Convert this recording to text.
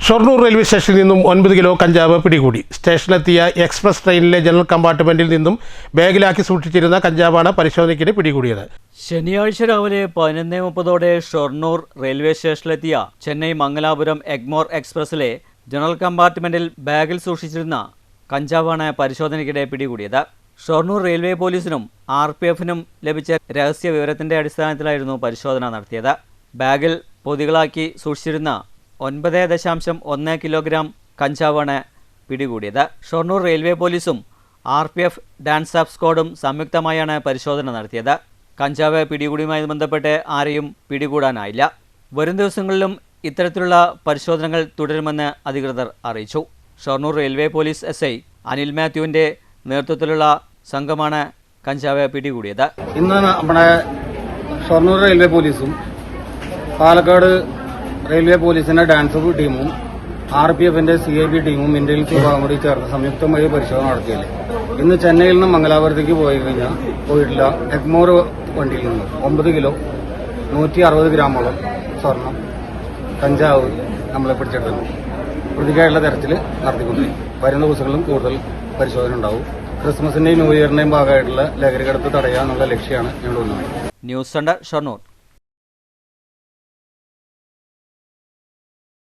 Shoranur railway സ്റ്റേഷനിൽ നിന്നും 9 kilo കഞ്ചാവ് പിടികൂടി. സ്റ്റേഷനിലെത്തിയ എക്സ്പ്രസ് ട്രെയിനിലെ ജനറൽ കമ്പാർട്ട്മെന്റിൽ നിന്നും ബാഗിലാക്കി സൂക്ഷിച്ചിരുന്ന കഞ്ചാവാണ് പരിശോധനയ്ക്കിടെ പിടികൂടിയത്. ശനിയാഴ്ച രാവിലെ 11:30 ഷൊർണൂർ റെയിൽവേ സ്റ്റേഷനിലെത്തിയ ചെന്നൈ മംഗലാപുരം എഗ്മോർ എക്സ്പ്രസിലെ ജനറൽ കമ്പാർട്ട്മെന്റിൽ ബാഗിൽ സൂക്ഷിച്ചിരുന്ന കഞ്ചാവാണ് പരിശോധനയ്ക്കിടെ പിടികൂടിയത്. ഷൊർണൂർ റെയിൽവേ പോലീസിനും RPFനും ലഭിച്ച രഹസ്യ വിവരത്തിന്റെ അടിസ്ഥാനത്തിലായിരുന്നു പരിശോധന നടത്തിയത്. ബാഗിൽ പൊതികളാക്കി സൂക്ഷിച്ചിരുന്ന 9.1 കിലോഗ്രാം കഞ്ചാവാണ് പിടികൂടിയത്. ഷൊർണൂർ റെയിൽവേ പോലീസും RPF ഡാൻസ് ആപ്പ് സ്ക്വാഡും സംയുക്തമായാണ് പരിശോധന നടത്തിയത്. കഞ്ചാവ് പിടികൂടിയുമായി ബന്ധപ്പെട്ട് ആരെയും പിടികൂടാനായില്ല. വരും ദിവസങ്ങളിലും ഇത്തരത്തിലുള്ള പരിശോധനകൾ തുടരുമെന്ന് അധികൃതർ അറിയിച്ചു. Shoranur railway police SI Anil മാത്യുവിന്റെ നേതൃത്വത്തിലുള്ള സംഘമാണ് കഞ്ചാവ് പിടികൂടിയത്. ഇന്ന് നമ്മുടെ ഷൊർണൂർ റെയിൽവേ പോലീസും പാലക്കാട് റെയിൽവേ പോലീസിന്റെ ഡാൻസ് ടീമും RPFന്റെ CIB ടീമും ഇന്റലിജൻസ് വിഭാഗം കൂടി ചേർന്ന് സംയുക്തമായി പരിശോധന നടത്തിയില്ലേ. ഇന്ന് ചെന്നൈയിൽ നിന്ന് മംഗലാപുരത്തേക്ക് പോയിട്ടുള്ള എഗ്മോർ വണ്ടിയിൽ നിന്ന് 9 കിലോ 160 ഗ്രാമോളം സ്വർണം കഞ്ചാവ് നമ്മളെ പിടിച്ചെടുക്കുന്നു. പ്രതിക്കായുള്ള തെരച്ചിൽ നടത്തിക്കൊണ്ടിരിക്കും. വരുന്ന ദിവസങ്ങളിലും കൂടുതൽ പരിശോധന ഉണ്ടാവും. ക്രിസ്മസിന്റെയും ന്യൂ ഇയറിന്റെയും ഭാഗമായിട്ടുള്ള ലഹരിക്കടത്ത് തടയുക എന്നുള്ള ലക്ഷ്യമാണ് ഞങ്ങൾ ഉന്നയിക്കുന്നത്. News centre Shoranur.